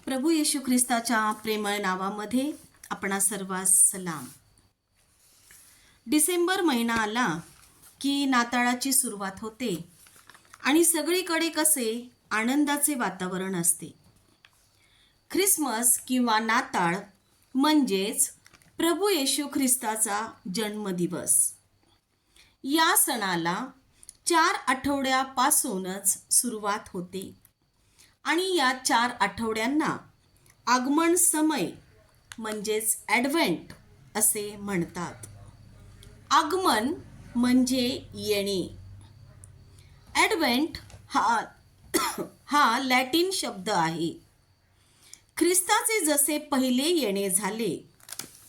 प्रभू येशू ख्रिस्ताच्या प्रेमळ नावामध्ये आपणा सर्वांस सलाम. डिसेंबर महिना आला की नाताळाची सुरुवात होते आणि सगळीकडे कसे आनंदाचे वातावरण असते. ख्रिसमस किंवा नाताळ म्हणजेच प्रभू येशू ख्रिस्ताचा जन्मदिवस. या सणाला 4 आठवड्यापासूनच सुरुवात होते आणि या 4 आठवड्यांना आगमन समय म्हणजेच ॲडव्हेंट असे म्हणतात. आगमन म्हणजे येणे. ॲडव्हेंट हा लॅटिन शब्द आहे. ख्रिस्ताचे जसे पहिले येणे झाले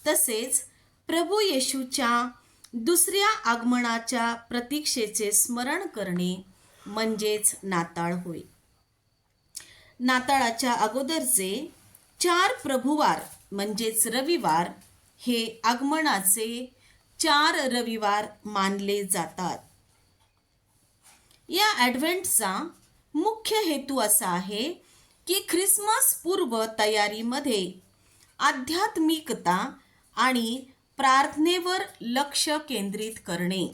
तसेच प्रभू येशूच्या दुसऱ्या आगमनाच्या प्रतीक्षेचे स्मरण करणे म्हणजेच नाताळ होय. नाताळाच्या अगोदरचे 4 प्रभुवार म्हणजेच रविवार हे आगमनाचे 4 रविवार मानले जातात. या ॲडव्हेंटचा मुख्य हेतू असा आहे की ख्रिसमस पूर्व तयारीमध्ये आध्यात्मिकता आणि प्रार्थनेवर लक्ष केंद्रित करणे.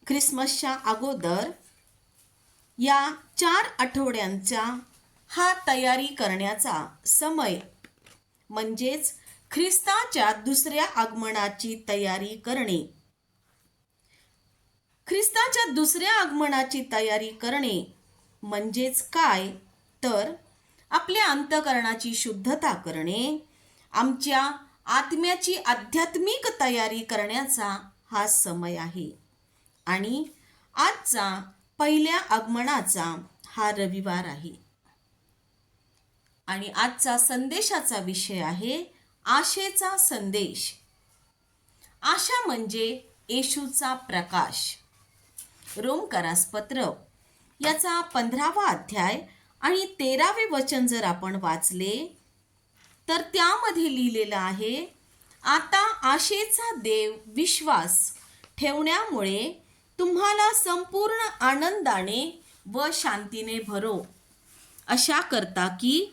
ख्रिसमसच्या अगोदर या 4 आठवड्यांचा हा तयारी करण्याचा समय म्हणजेच ख्रिस्ताच्या दुसऱ्या आगमनाची तयारी करणे. ख्रिस्ताच्या दुसऱ्या आगमनाची तयारी करणे म्हणजेच काय, तर आपल्या अंतःकरणाची शुद्धता करणे, आमच्या आत्म्याची आध्यात्मिक तयारी करण्याचा हा समय आहे. आणि आजचा पहिल्या आगमनाचा हा रविवार आहे. आणि आजचा संदेशाचा विषय आहे आशेचा संदेश. आशा म्हणजे येशूचा प्रकाश. रोमकरास पत्र याचा 15वा अध्याय आणि 13वे वचन जर आपण वाचले तर त्यामध्ये लिहिलेलं आहे, आता आशेचा देव विश्वास ठेवण्यामुळे तुम्हाला संपूर्ण आनंदाने व शांतीने भरो, अशा करता की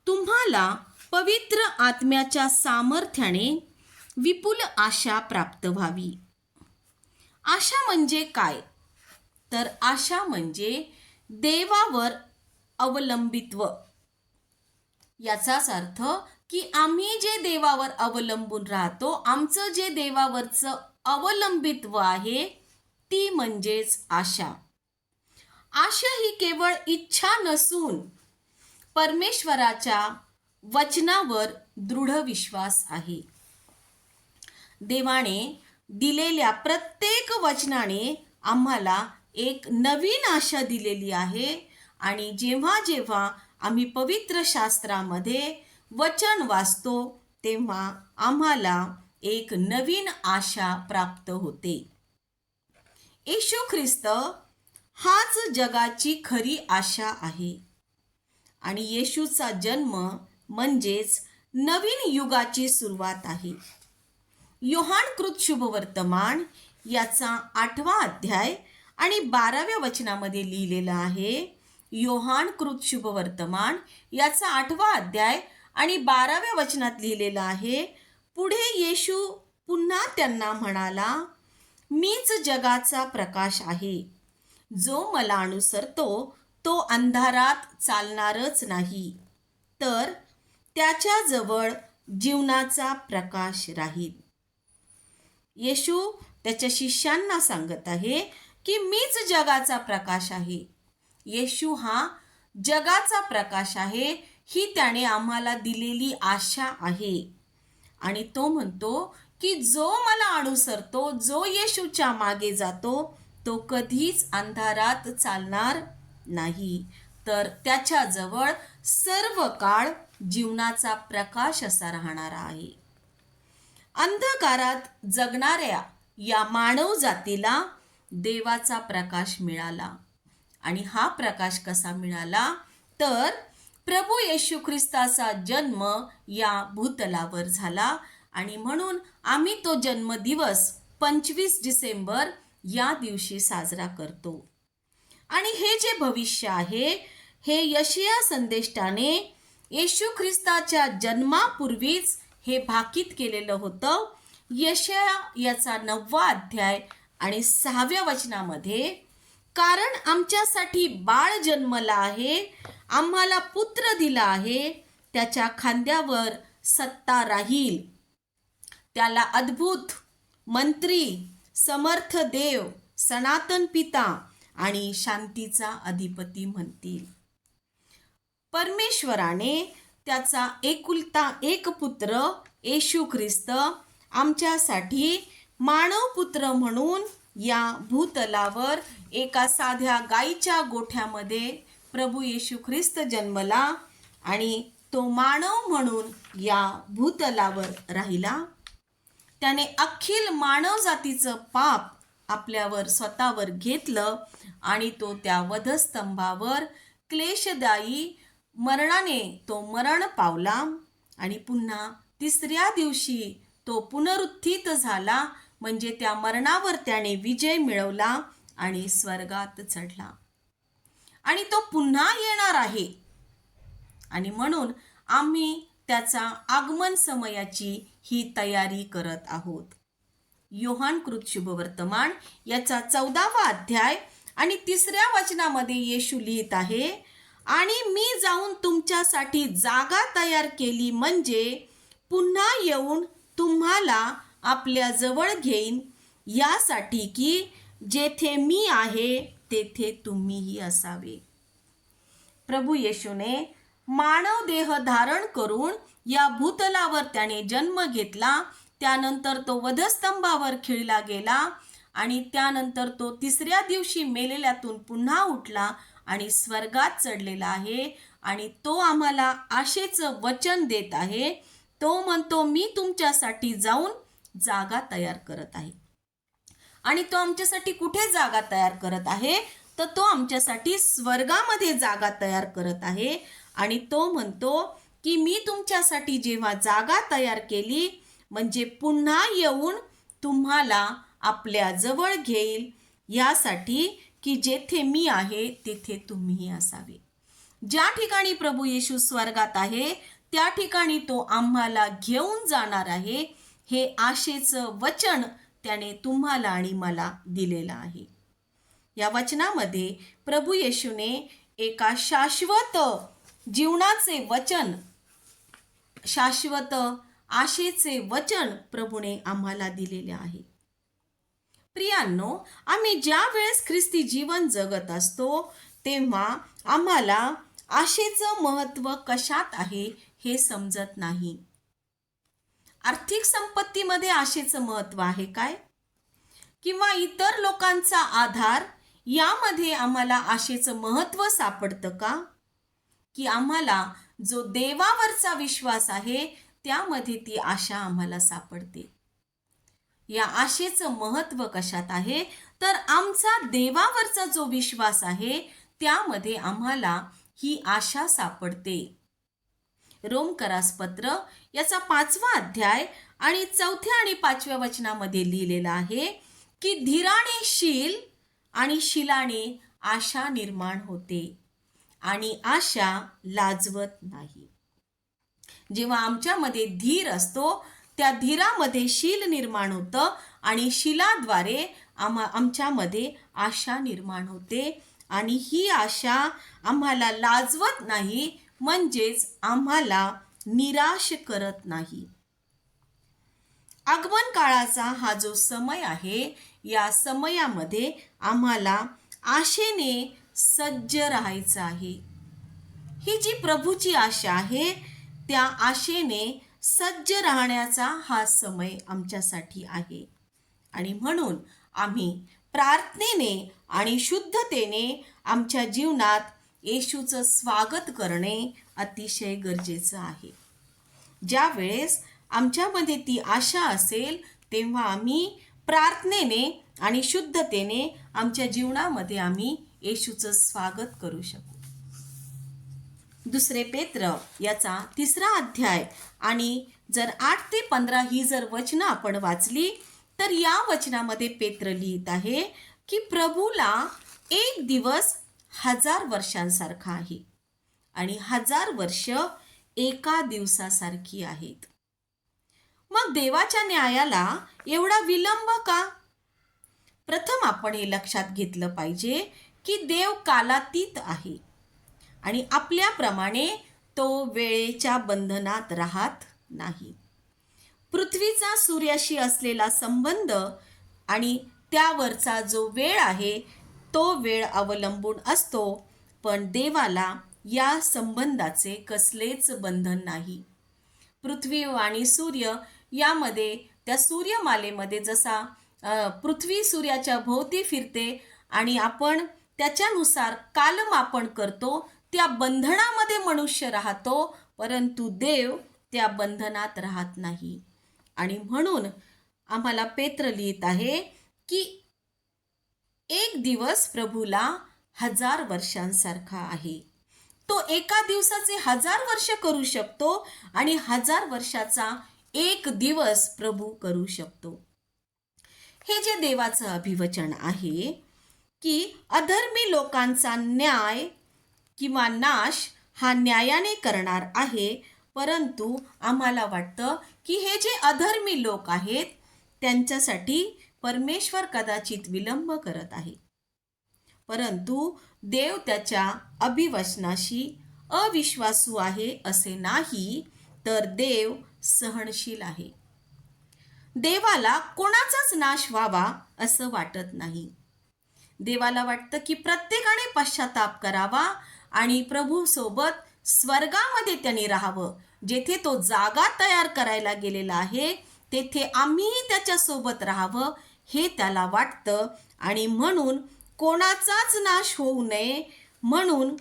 तुम्हाला पवित्र आत्म्याच्या सामर्थ्याने विपुल आशा प्राप्त व्हावी. आशा म्हणजे काय, तर आशा म्हणजे देवावर अवलंबित्व. याचाच अर्थ की आम्ही जे देवावर अवलंबून राहतो, आमचं जे देवावरचं अवलंबित्व आहे ती म्हणजेच आशा. आशा ही केवळ इच्छा नसून परमेश्वराच्या वचनावर दृढ विश्वास आहे. देवाने दिलेल्या प्रत्येक वचनाने आम्हाला एक नवीन आशा दिलेली आहे. आणि जेव्हा जेव्हा आम्ही पवित्र शास्त्रामध्ये वचन वाचतो तेव्हा आम्हाला एक नवीन आशा प्राप्त होते. येशू ख्रिस्त हाच जगाची खरी आशा आहे. आणि येशूचा जन्म म्हणजेच नवीन युगाची सुरुवात आहे. योहानकृत शुभवर्तमान याचा 8वा अध्याय आणि 12व्या वचनामध्ये लिहिलेलं आहे. योहानकृत शुभवर्तमान याचा 8वा अध्याय आणि 12व्या वचनात लिहिलेलं आहे, पुढे येशू पुन्हा त्यांना म्हणाला, मीच जगाचा प्रकाश आहे. जो मला अनुसरतो तो अंधारात चालणारच नाही, तर त्याच्याजवळ जीवनाचा प्रकाश राहील. येशू त्याच्या शिष्यांना सांगत आहे की मीच जगाचा प्रकाश आहे. येशू हा जगाचा प्रकाश आहे, ही त्याने आम्हाला दिलेली आशा आहे. आणि तो म्हणतो की जो मला अनुसरतो, जो येशूच्या मागे जातो, तो कधीच अंधारात चालणार नाही, तर त्याच्याजवळ सर्व काळ जीवनाचा प्रकाश असा राहणार आहे. अंधकारात जगणाऱ्या या मानव जातीला देवाचा प्रकाश मिळाला. आणि हा प्रकाश कसा मिळाला, तर प्रभू येशू ख्रिस्ताचा जन्म या भूतलावर झाला. आणि म्हणून आम्ही तो जन्मदिवस 25 डिसेंबर या दिवशी साजरा करतो. आणि हे जे भविष्य आहे हे यशिया संदेष्टाने येशू ख्रिस्ताच्या जन्मापूर्वीच हे भाकीत केलेलं होतं. यशया याचा 9वा अध्याय आणि 6व्या वचनामध्ये, कारण आमच्यासाठी बाळ जन्मला आहे, आम्हाला पुत्र दिला आहे, त्याच्या खांद्यावर सत्ता राहील, त्याला अद्भुत, मंत्री, समर्थ देव, सनातन पिता आणि शांतीचा अधिपती म्हणतील. परमेश्वराने त्याचा एकुलता एक पुत्र येशू ख्रिस्त आमच्यासाठी मानवपुत्र म्हणून या भूतलावर एका साध्या गाईच्या गोठ्यामध्ये प्रभू येशू ख्रिस्त जन्मला आणि तो मानव म्हणून या भूतलावर राहिला. त्याने अखिल मानव जातीचं पाप आपल्यावर स्वतःवर घेतलं आणि तो त्या वधस्तंभावर क्लेशदायी मरणाने तो मरण पावला आणि पुन्हा 3ऱ्या दिवशी तो पुनरुत्थित झाला, म्हणजे त्या मरणावर त्याने विजय मिळवला आणि स्वर्गात चढला आणि तो पुन्हा येणार आहे. आणि म्हणून आम्ही त्याचा आगमन समयाची ही तयारी करत आहोत. योहान कृत शुभवर्तमान याचा 14वा अध्याय आणि 3ऱ्या वचनामध्ये येशू लिहित आहे, आणि मी जाऊन तुमच्यासाठी जागा तयार केली, म्हणजे पुन्हा येऊन तुम्हाला आपल्या जवळ घेईन, यासाठी की जेथे मी आहे तेथे तुम्हीही असावे. प्रभू येशूने मानव देह धारण करून या भूतलावर त्याने जन्म घेतला. त्यानंतर तो वधस्तंभावर खिळला गेला आणि त्यानंतर तो 3ऱ्या दिवशी मेलेल्यातून पुन्हा उठला आणि स्वर्गात चढलेला आहे. आणि तो आम्हाला आशेचं वचन देत आहे. तो म्हणतो, मी तुमच्यासाठी जाऊन जागा तयार करत आहे. आणि तो आमच्यासाठी कुठे जागा तयार करत आहे? तर तो आमच्यासाठी स्वर्गामध्ये जागा तयार करत आहे. आणि तो म्हणतो की मी तुमच्यासाठी जेव्हा जागा तयार केली, म्हणजे पुन्हा येऊन तुम्हाला आपल्या जवळ घेईल, यासाठी की जेथे मी आहे तेथे तुम्हीही असावे. ज्या ठिकाणी प्रभू येशू स्वर्गात आहे त्या ठिकाणी तो आम्हाला घेऊन जाणार आहे. हे आशेचं वचन त्याने तुम्हाला आणि मला दिलेलं आहे. या वचनामध्ये प्रभू येशूने एका शाश्वत जीवनाचे वचन, शाश्वत आशेचे वचन प्रभूने आम्हाला दिलेले आहे. प्रियांनो, आम्ही ज्या वेळेस ख्रिस्ती जीवन जगत असतो तेव्हा आम्हाला आशेचं महत्त्व कशात आहे हे समजत नाही. आर्थिक संपत्तीमध्ये आशेचं महत्त्व आहे काय? किंवा इतर लोकांचा आधार, यामध्ये आम्हाला आशेचं महत्त्व सापडतं का? की आम्हाला जो देवावरचा विश्वास आहे त्यामध्ये ती आशा आम्हाला सापडते? या आशेचं महत्त्व कशात आहे? तर आमचा देवावरचा जो विश्वास आहे त्यामध्ये आम्हाला ही आशा सापडते. रोमकरास पत्र याचा 5वा अध्याय आणि 4थ्या आणि 5व्या वचनामध्ये लिहिलेला आहे की धीराने शील आणि शिलाने आशा निर्माण होते आणि आशा लाजवत नाही. जेव्हा आमच्यामध्ये धीर असतो त्या धीरामध्ये शील निर्माण होतं आणि शिलाद्वारे आमच्यामध्ये आशा निर्माण होते. आणि ही आशा आम्हाला लाजवत नाही, म्हणजेच आम्हाला निराश करत नाही. आगमन काळाचा हा जो समय आहे, या समयामध्ये आम्हाला आशेने सज्ज राहायचं आहे. ही जी प्रभूची आशा आहे त्या आशेने सज्ज राहण्याचा हा समय आमच्यासाठी आहे. आणि म्हणून आम्ही प्रार्थनेने आणि शुद्धतेने आमच्या जीवनात येशूचं स्वागत करणे अतिशय गरजेचं आहे. ज्या वेळेस आमच्यामध्ये ती आशा असेल तेव्हा आम्ही प्रार्थनेने आणि शुद्धतेने आमच्या जीवनामध्ये आम्ही येशूचं स्वागत करू शकू. 2 पेत्र याचा 3रा अध्याय आणि जर 8 ते 15 ही जर वचनं आपण वाचली तर या वचनामध्ये पेत्र लिहित आहे की प्रभूला एक दिवस 1000 वर्षांसारखा आहे. आणि 1000 वर्ष एका दिवसासारखी आहेत. मग देवाच्या न्यायाला एवढा विलंब का? प्रथम आपण हे लक्षात घेतलं पाहिजे की देव कालातीत आहे आणि आपल्याप्रमाणे तो वेळेच्या बंधनात राहत नाही. पृथ्वीचा सूर्याशी असलेला संबंध आणि त्यावरचा जो वेळ आहे तो वेळ अवलंबून असतो, पण देवाला या संबंधाचे कसलेच बंधन नाही. पृथ्वी आणि सूर्य यामध्ये त्या सूर्यमालेमध्ये जसा पृथ्वी सूर्याच्या भोवती फिरते आणि आपण त्याच्यानुसार कालमापन करतो, त्या बंधनामध्ये मनुष्य राहतो, परंतु देव त्या बंधनात राहत नाही. आणि म्हणून आम्हाला पेत्र लिहित आहे की एक दिवस प्रभूला 1000 वर्षांसारखा आहे. तो एका दिवसाचे 1000 वर्ष करू शकतो आणि 1000 वर्षाचा एक दिवस प्रभू करू शकतो. हे जे देवाचं अभिवचन आहे की अधर्मी लोकांचा न्याय किंवा नाश हा न्यायाने करणार आहे, परंतु आम्हाला वाटतं की हे जे अधर्मी लोक आहेत त्यांच्यासाठी परमेश्वर कदाचित विलंब करत आहे, परंतु देव त्याच्या अभिवचनाशी अविश्वासू आहे असे नाही, तर देव सहनशील आहे. देवाला कोणाचाच नाश व्हावा असं वाटत नाही. देवाला वाटतं की प्रत्येकाने पश्चाताप करावा आणि प्रभू सोबत स्वर्गामध्ये त्यांनी राहावं. जेथे तो जागा तयार करायला गेलेला आहे तेथे आम्हीही त्याच्या सोबत राहावं हे त्याला वाटतं आणि म्हणून कोणाचाच नाश होऊ नये म्हणून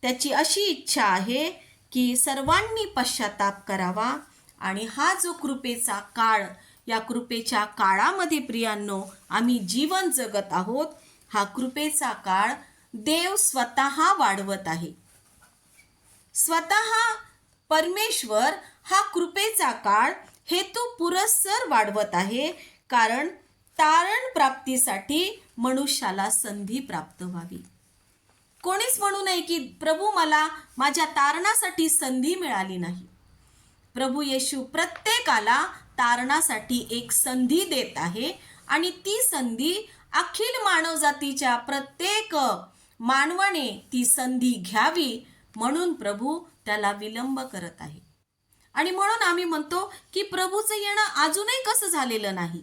त्याची अशी इच्छा आहे की सर्वांनी पश्चाताप करावा. आणि हा जो कृपेचा काळ, या कृपेच्या काळामध्ये प्रियांनो आम्ही जीवन जगत आहोत. हा कृपेचा काळ देव स्वतः वाढवत आहे. स्वतः परमेश्वर हा कृपेचा काळ हेतू पुरस्सर वाढवत आहे, कारण तारण प्राप्तीसाठी मनुष्याला संधी प्राप्त व्हावी. कोणीच म्हणू नये की प्रभू मला माझ्या तारणासाठी संधी मिळाली नाही. प्रभू येशू प्रत्येकाला तारणासाठी एक संधी देत आहे आणि ती संधी अखिल मानवजातीच्या प्रत्येक मानवाने ती संधी घ्यावी म्हणून प्रभू त्याला विलंब करत आहे. आणि म्हणून आम्ही म्हणतो की प्रभूचं येणं अजूनही कसं झालेलं नाही.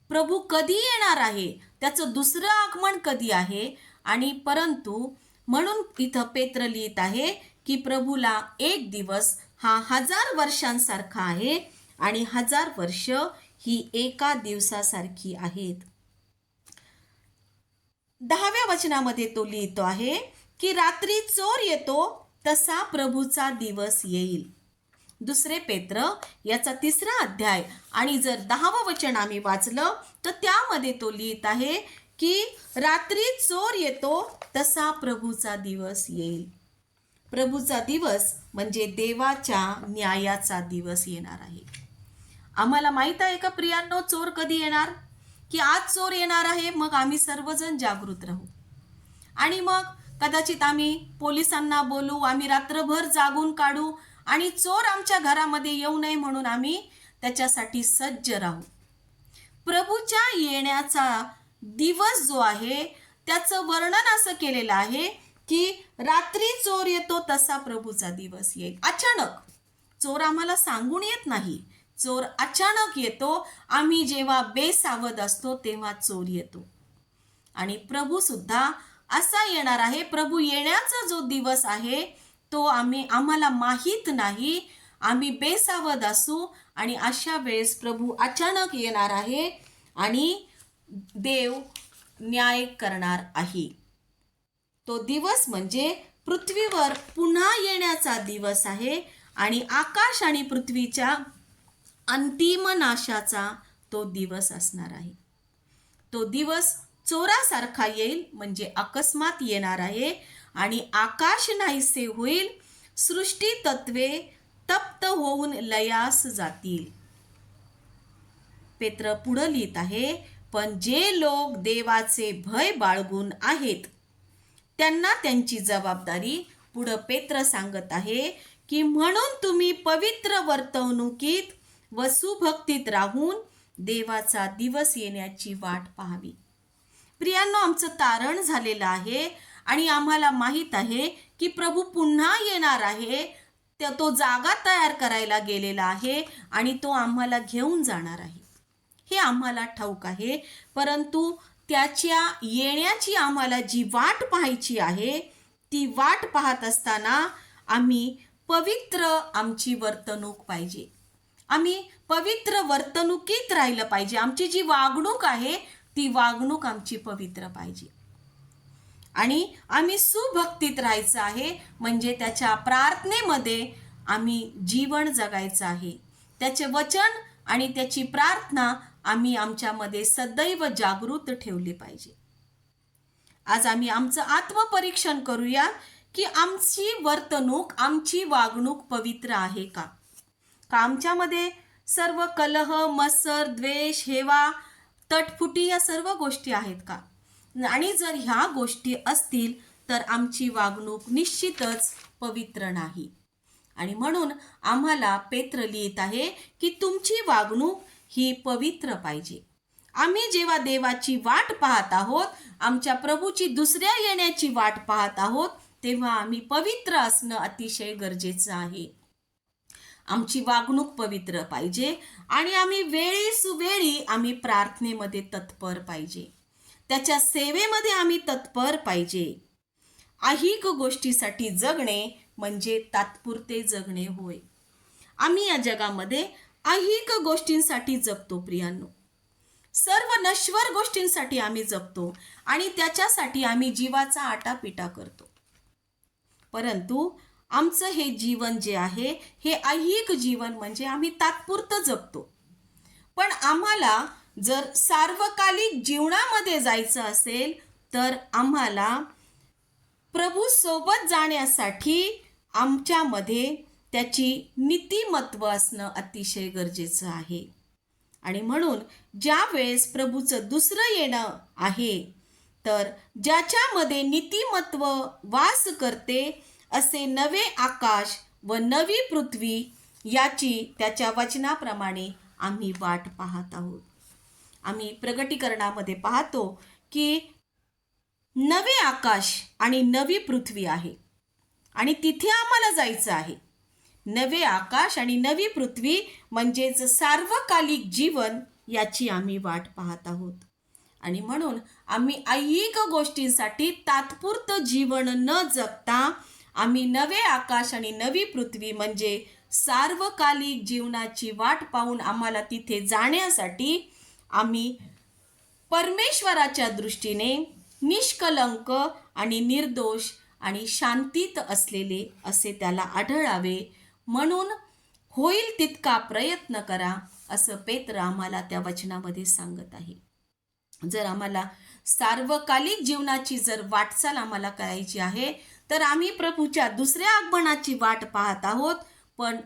प्रभू कधी येणार आहे, त्याचं दुसरं आगमन कधी आहे. आणि परंतु म्हणून इथं पेत्र लिहित आहे की प्रभूला एक दिवस हा 1000 वर्षांसारखा आहे आणि 1000 वर्ष ही एका दिवसासारखी आहेत. 10व्या वचनामध्ये तो लिहितो आहे की रात्री चोर येतो तसा प्रभूचा दिवस येईल. दुसरे पेत्र याचा 3रा अध्याय आणि जर 10वं वचन आम्ही वाचलं तर त्यामध्ये तो लिहित आहे की रात्री चोर येतो तसा प्रभूचा दिवस येईल. प्रभूचा दिवस म्हणजे देवाच्या न्यायाचा दिवस येणार आहे. आम्हाला माहित आहे का प्रियांनो चोर कधी येणार? की आज चोर येणार आहे. मग आम्ही सर्वजण जागृत राहू आणि मग कदाचित आम्ही पोलिसांना बोलू, आम्ही रात्रभर जागून काढू आणि चोर आमच्या घरामध्ये येऊ नये म्हणून आम्ही त्याच्यासाठी सज्ज राहू. प्रभूच्या येण्याचा दिवस जो आहे त्याचं वर्णन असं केलेलं आहे की रात्री चोर येतो तसा प्रभूचा दिवस येईल. अचानक चोर आम्हाला सांगून येत नाही, चोर अचानक येतो. आम्ही जेव्हा बेसावध असतो तेव्हा चोर येतो आणि प्रभू सुद्धा असा येणार आहे. प्रभू येण्याचा जो दिवस आहे तो आम्हाला माहीत नाही. आम्ही बेसावध असू आणि अशा वेळेस प्रभू अचानक येणार आहे आणि देव न्याय करणार आहे. तो दिवस म्हणजे पृथ्वीवर पुन्हा येण्याचा दिवस आहे आणि आकाश आणि पृथ्वीच्या अंतिम नाशाचा तो दिवस असणार आहे. तो दिवस चोरासारखा येईल, म्हणजे अकस्मात येणार आहे आणि आकाश नाहीसे होईल, सृष्टी तत्वे तप्त होऊन लयास जातील. पेत्र पुढे लिहित आहे, पण जे लोक देवाचे भय बाळगून आहेत त्यांना त्यांची जबाबदारी पुढं पेत्र सांगत आहे की म्हणून तुम्ही पवित्र वर्तवणुकीत व सुभक्तीत राहून देवाचा दिवस येण्याची वाट पाहावी. प्रियांनो, आमचं तारण झालेलं आहे आणि आम्हाला माहित आहे की प्रभू पुन्हा येणार आहे. तो जागा तयार करायला गेलेला आहे आणि तो आम्हाला घेऊन जाणार आहे, हे आम्हाला ठाऊक आहे. परंतु त्याच्या येण्याची आम्हाला जी वाट पाहायची आहे, ती वाट पाहत असताना आम्ही पवित्र आमची वर्तणूक पाहिजे. आम्ही पवित्र वर्तणुकीत राहिलं पाहिजे. आमची जी वागणूक आहे ती वागणूक आमची पवित्र पाहिजे. आणि आम्ही सुभक्तीत राहायचं आहे, म्हणजे त्याच्या प्रार्थनेमध्ये आम्ही जीवन जगायचं आहे. त्याचे वचन आणि त्याची प्रार्थना आम्ही आमच्यामध्ये सदैव जागृत ठेवली पाहिजे. आज आम्ही आमचं आत्मपरीक्षण करूया की आमची वर्तणूक, आमची वागणूक पवित्र आहे का? आमच्यामध्ये सर्व कलह, मत्सर, द्वेष, हेवा, तटफुटी या सर्व गोष्टी आहेत का? आणि जर ह्या गोष्टी असतील तर आमची वागणूक निश्चितच पवित्र नाही. आणि म्हणून आम्हाला पेत्र लिहित आहे की तुमची वागणूक ही पवित्र पाहिजे. आम्ही जेव्हा देवाची वाट पाहत आहोत, आमच्या प्रभूची दुसऱ्या येण्याची वाट पाहत आहोत, तेव्हा आम्ही पवित्र असणं अतिशय गरजेचं आहे. आमची वागणूक पवित्र पाहिजे आणि आम्ही वेळी आम्ही प्रार्थनेमध्ये तत्पर पाहिजे. त्याच्या सेवेमध्ये आम्ही तत्पर पाहिजे. ऐहिक गोष्टीसाठी जगणे म्हणजे तात्पुरते जगणे होय. आम्ही या जगामध्ये ऐहिक गोष्टींसाठी जगतो प्रियांनो. सर्व नश्वर गोष्टींसाठी आम्ही जगतो आणि त्याच्यासाठी आम्ही जीवाचा आटापिटा करतो. परंतु आमचं हे जीवन जे आहे, हे ऐहिक जीवन म्हणजे आम्ही तात्पुरतं जगतो. पण आम्हाला जर सार्वकालिक जीवनामध्ये जायचं असेल तर आम्हाला प्रभू सोबत जाण्यासाठी आमच्यामध्ये त्याची नीतिमत्व असणं अतिशय गरजेचं आहे. आणि म्हणून ज्या वेळेस प्रभूचं दुसरं येणं आहे, तर ज्याच्यामध्ये नीतिमत्व वास करते असे नवे आकाश व नवी पृथ्वी याची त्याच्या वचनाप्रमाणे आम्ही वाट पाहत आहोत. आम्ही प्रगटीकरणामध्ये पाहतो की नवे आकाश आणि नवी पृथ्वी आहे आणि तिथे आम्हाला जायचं आहे. नवे आकाश आणि नवी पृथ्वी म्हणजेच सार्वकालिक जीवन याची आम्ही वाट पाहत आहोत. आणि म्हणून आम्ही ऐहिक गोष्टींसाठी तात्पुरतं जीवन न जगता आम्ही नवे आकाश आणि नवी पृथ्वी म्हणजे सार्वकालिक जीवनाची वाट पाहून आम्हाला तिथे जाण्यासाठी आम्ही परमेश्वराच्या दृष्टीने निष्कलंक आणि निर्दोष आणि शांतीत असलेले असे त्याला आढळावे, म्हणून होईल तितका प्रयत्न करा, असं पेत्र आम्हाला त्या वचनामध्ये सांगत आहे. जर आम्हाला सार्वकालिक जीवनाची जर वाटचाल आम्हाला करायची आहे तर आम्ही प्रभूच्या दुसऱ्या आगमनाची वाट पाहत आहोत. पण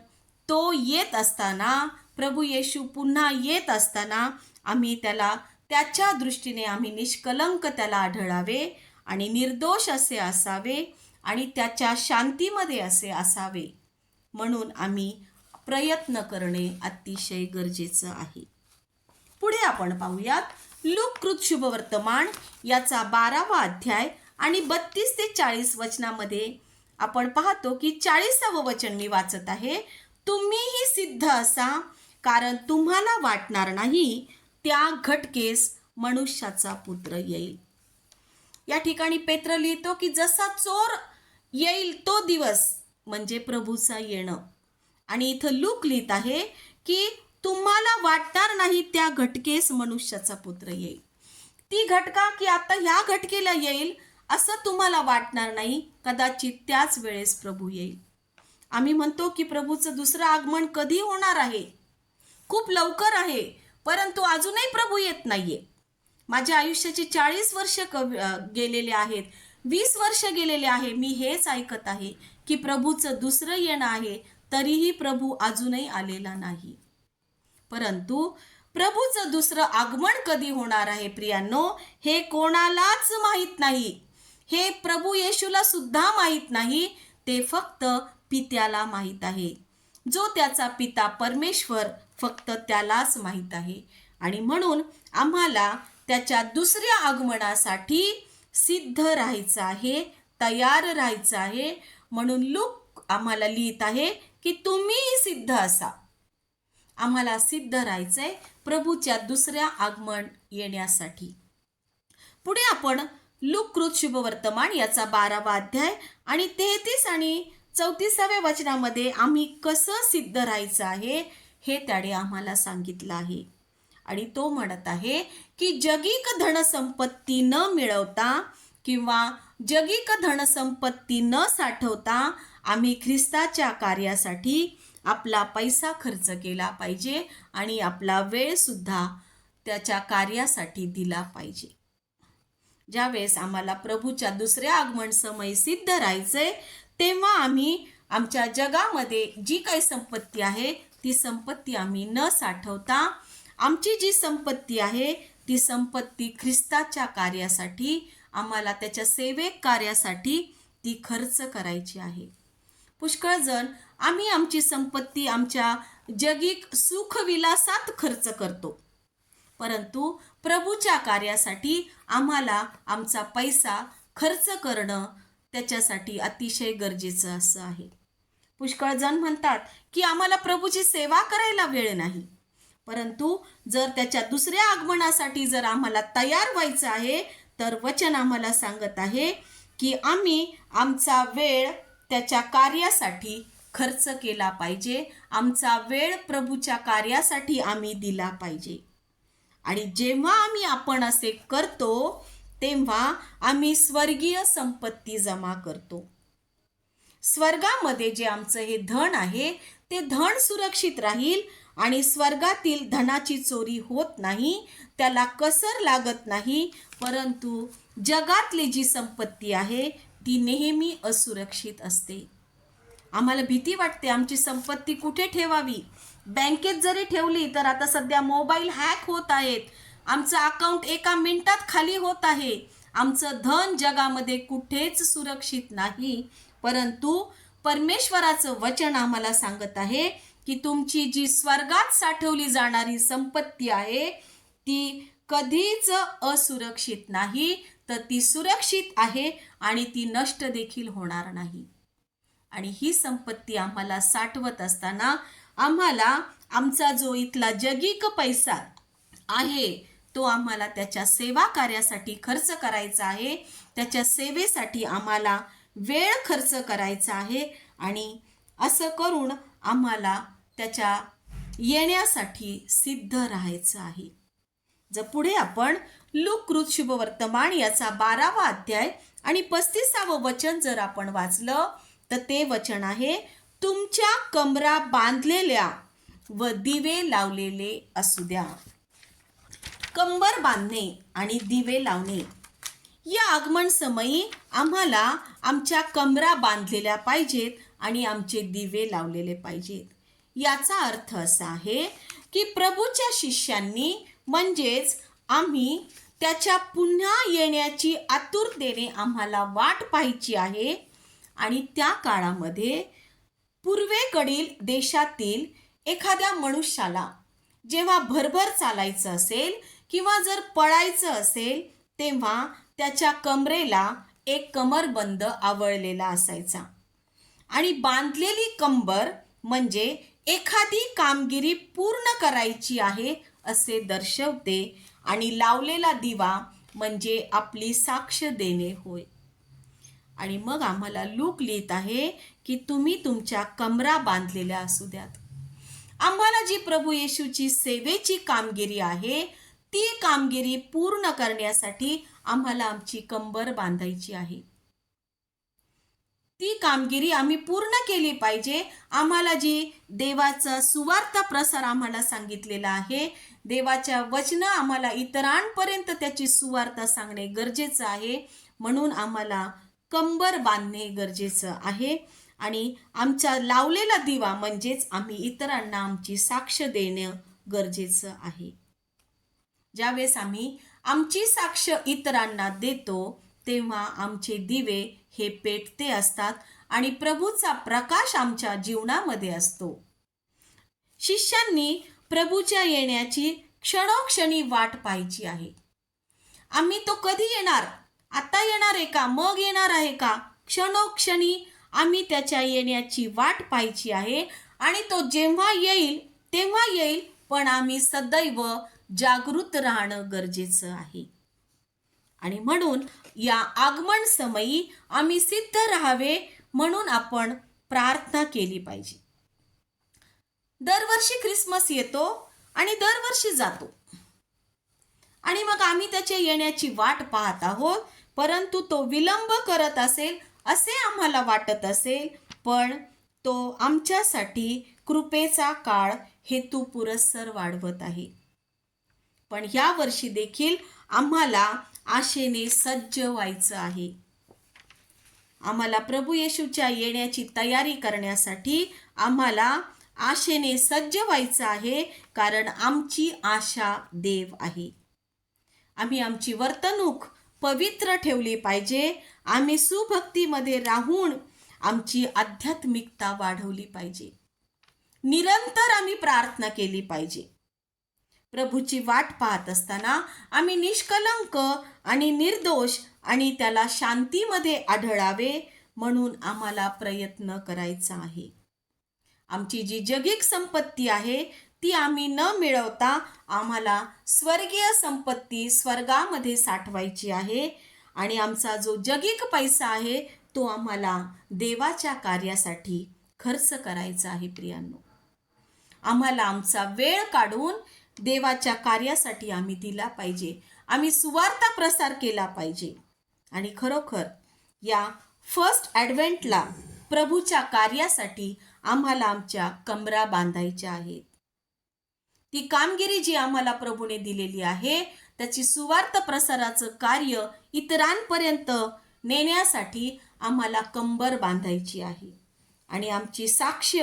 तो येत असताना, प्रभू येशू पुन्हा येत असताना आम्ही त्याला त्याच्या दृष्टीने आम्ही निष्कलंक त्याला आढळावे आणि निर्दोष असे असावे आणि त्याच्या शांतीमध्ये असे असावे, म्हणून आम्ही प्रयत्न करणे अतिशय गरजेचं आहे. पुढे आपण पाहूयात लूक शुभवर्तमान याचा 12वा अध्याय आणि 32 ते 40 वचनामध्ये आपण पाहतो की 40वे वचन मी वाचत आहे. तुम्हीही सिद्ध असा, कारण तुम्हाला वाटणार नाही त्या घटकेस मनुष्याचा पुत्र येईल. या ठिकाणी पेत्र लिहितो की जसा चोर येईल तो दिवस म्हणजे प्रभूचा येणं. आणि इथं लूक लिहित आहे की तुम्हाला वाटणार नाही त्या घटकेस मनुष्याचा पुत्र येईल. ती घटका की आता ह्या घटकेला येईल असं तुम्हाला वाटणार नाही, कदाचित त्याच वेळेस प्रभू येईल. आम्ही म्हणतो की प्रभूचं दुसरं आगमन कधी होणार आहे, खूप लवकर आहे, परंतु अजूनही प्रभू येत नाहीये. माझ्या आयुष्याचे 40 वर्ष गेलेले आहेत, 20 वर्ष गेलेले आहे, मी हेच ऐकत आहे की प्रभूचं दुसरं येणं आहे, तरीही प्रभू अजूनही आलेला नाही. परंतु प्रभूचं दुसरं आगमन कधी होणार आहे प्रियांनो, हे कोणालाच माहीत नाही. हे प्रभू येशूला सुद्धा माहीत नाही. ते फक्त पित्याला माहीत आहे. जो त्याचा पिता परमेश्वर फक्त त्यालाच माहीत आहे. आणि म्हणून आम्हाला त्याच्या दुसऱ्या आगमनासाठी सिद्ध राहायचं आहे, तयार राहायचं आहे. म्हणून लूक आम्हाला लिहित आहे की तुम्ही सिद्ध असा. आम्हाला सिद्ध राहायचंय प्रभूच्या दुसऱ्या आगमन येण्यासाठी. पुढे आपण लूककृत शुभवर्तमान याचा 12वा अध्याय आणि 33 आणि 34व्या वचनामध्ये आम्ही कसं सिद्ध राहायचं आहे हे त्याने आम्हाला सांगितलं आहे. आणि तो म्हणत आहे की जगिक धनसंपत्ती न मिळवता किंवा जगिक धनसंपत्ती न साठवता आम्ही ख्रिस्ताच्या कार्यासाठी आपला पैसा खर्च केला पाहिजे आणि आपला वेळ सुद्धा त्याच्या कार्यासाठी दिला पाहिजे. ज्यावेळेस आम्हाला प्रभूच्या दुसऱ्या आगमन समयी सिद्ध राहायचंय तेव्हा आम्ही आमच्या जगामध्ये जी काही संपत्ती आहे ती संपत्ती आम्ही न साठवता आमची जी संपत्ती आहे ती संपत्ती ख्रिस्ताच्या कार्यासाठी आम्हाला त्याच्या सेवेक कार्यासाठी ती खर्च करायची आहे. पुष्कळ जण आम्ही आमची संपत्ती आमच्या जगिक सुखविलासात खर्च करतो, परंतु प्रभूच्या कार्यासाठी आम्हाला आमचा पैसा खर्च करणं त्याच्यासाठी अतिशय गरजेचं असं आहे. पुष्कळ जण म्हणतात की आम्हाला प्रभूची सेवा करायला वेळ नाही, परंतु जर त्याच्या दुसऱ्या आगमनासाठी जर आम्हाला तयार व्हायचं आहे तर वचन आम्हाला सांगत आहे की आम्ही आमचा वेळ त्याच्या कार्यासाठी खर्च केला पाहिजे. आमचा वेळ प्रभूच्या कार्यासाठी आम्ही दिला पाहिजे. आणि जेव्हा आपण असे करतो तेव्हा आम्ही स्वर्गीय संपत्ती जमा करतो. स्वर्गामध्ये जे आमचं हे धन आहे ते धन सुरक्षित राहील आणि स्वर्गातील धनाची चोरी होत नाही, त्याला कसर लागत नाही. परंतु जगातली जी संपत्ती आहे ती नेहमी असुरक्षित असते. आम्हाला भीती वाटते आमची संपत्ती कुठे ठेवावी. बँकेत जरी ठेवली तर आता सध्या मोबाईल हॅक होत आहेत, आमचं अकाउंट एका मिनिटात खाली होत आहे. आमचं धन जगामध्ये कुठेच सुरक्षित नाही. परंतु परमेश्वराचं वचन आम्हाला सांगत आहे की तुमची जी स्वर्गात साठवली जाणारी संपत्ती आहे ती कधीच असुरक्षित नाही, तर ती सुरक्षित आहे आणि ती नष्ट देखील होणार नाही. आणि ही संपत्ती आम्हाला साठवत असताना आम्हाला आमचा जो इथला जगिक पैसा आहे तो आम्हाला त्याच्या सेवा कार्यासाठी खर्च करायचा आहे. त्याच्या सेवेसाठी आम्हाला वेळ खर्च करायचा आहे आणि असं करून आम्हाला त्याच्या येण्यासाठी सिद्ध राहायचं आहे. जर पुढे आपण लूककृत शुभवर्तमान याचा 12वा अध्याय आणि 35वं वचन जर आपण वाचलं तर ते वचन आहे, तुमच्या कमरा बांधलेल्या व दिवे लावलेले असू द्या. कंबर बांधणे आणि दिवे लावणे. या आगमन समयी आम्हाला आमच्या कमरा बांधलेल्या पाहिजेत आणि आमचे दिवे लावलेले पाहिजेत. याचा अर्थ असा आहे की प्रभूच्या शिष्यांनी म्हणजेच आम्ही त्याच्या पुन्हा येण्याची आतुरतेने आम्हाला वाट पाहायची आहे. आणि त्या काळामध्ये पूर्वेकडील देशातील एखाद्या मनुष्याला जेव्हा भरभर चालायचं असेल किंवा जर पळायचं असेल तेव्हा त्याच्या कमरेला एक कमरबंद आवळलेला असायचा. आणि बांधलेली कंबर म्हणजे एखादी कामगिरी पूर्ण करायची आहे असे दर्शवते आणि लावलेला दिवा म्हणजे आपली साक्ष देणे होय. आणि मग आम्हाला लूक लिहित आहे की तुम्ही तुमच्या कमरा बांधलेल्या असू द्यात. आम्हाला जी प्रभू येशूची सेवेची कामगिरी आहे ती कामगिरी पूर्ण करण्यासाठी आम्हाला आमची कंबर बांधायची आहे. ती कामगिरी आम्ही पूर्ण केली पाहिजे. आम्हाला जी देवाचा सुवार्ता प्रसार आम्हाला सांगितलेला आहे, देवाच्या वचन आम्हाला इतरांपर्यंत त्याची सुवार्ता सांगणे गरजेचं आहे. म्हणून आम्हाला कंबर बांधणे गरजेचं आहे आणि आमचा लावलेला दिवा म्हणजेच आम्ही इतरांना आमची साक्ष देणं गरजेचं आहे. ज्यावेळेस आम्ही आमची साक्ष इतरांना देतो तेव्हा आमचे दिवे हे पेटते असतात आणि प्रभूचा प्रकाश आमच्या जीवनामध्ये असतो. शिष्यांनी प्रभूच्या येण्याची क्षणोक्षणी वाट पाहायची आहे. आम्ही तो कधी येणार, आता येणार आहे का, मग येणार आहे का, क्षणोक्षणी आम्ही त्याच्या येण्याची वाट पाहायची आहे. आणि तो जेव्हा येईल तेव्हा येईल, पण आम्ही सदैव जागृत राहणं गरजेचं आहे. आणि म्हणून या आगमन समयी आम्ही सिद्ध राहावे म्हणून आपण प्रार्थना केली पाहिजे. दरवर्षी ख्रिसमस येतो आणि दरवर्षी जातो आणि मग आम्ही त्याच्या येण्याची वाट पाहत आहोत, परंतु तो विलंब करत असेल असे आम्हाला वाटत असेल, पण तो आमच्यासाठी कृपेचा काळ हेतू पुरस्सर वाढवत आहे. पण ह्या वर्षी देखील आम्हाला आशेने सज्ज व्हायचं आहे. आम्हाला प्रभू येशूच्या येण्याची तयारी करण्यासाठी आम्हाला आशेने सज्ज व्हायचं आहे, कारण आमची आशा देव आहे. आम्ही आमची वर्तणूक पवित्र ठेवली पाहिजे. आम्ही सुभक्तीमध्ये राहून आमची आध्यात्मिकता वाढवली पाहिजे. निरंतर आम्ही प्रार्थना केली पाहिजे. प्रभूची वाट पाहत असताना आम्ही निष्कलंक आणि निर्दोष आणि त्याला शांतीमध्ये आढळावे म्हणून आम्हाला प्रयत्न करायचा आहे. आमची जी जगिक संपत्ती आहे ती आम्ही न मिळवता आम्हाला स्वर्गीय संपत्ती स्वर्गामध्ये साठवायची आहे. आणि आमचा जो जगिक पैसा आहे तो आम्हाला देवाच्या कार्यासाठी खर्च करायचा आहे. प्रियांनो, आम्हाला आमचा वेळ काढून देवाच्या कार्यासाठी आम्ही दिला पाहिजे. आम्ही सुवार्ता प्रसार केला पाहिजे. आणि खरोखर या फर्स्ट ॲडव्हेंटला प्रभूच्या कार्यासाठी आम्हाला आमच्या कमरा बांधायच्या आहेत. ती कामगिरी जी आम्हाला प्रभूने दिलेली आहे त्याची सुवार्ता प्रसाराचं कार्य इतरांपर्यंत नेण्यासाठी आम्हाला कंबर बांधायची आहे. आणि आमची साक्ष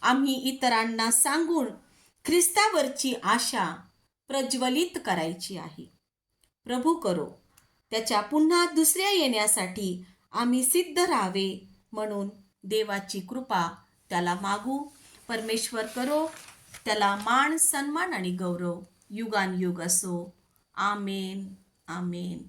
आम्ही इतरांना सांगून ख्रिस्तावरची आशा प्रज्वलित करायची आहे. प्रभू करो त्याच्या पुन्हा दुसऱ्या येण्यासाठी आम्ही सिद्ध राहावे म्हणून देवाची कृपा त्याला मागू. परमेश्वर करो त्याला मान, सन्मान आणि गौरव युगानयुग असो. आमेन, आमेन.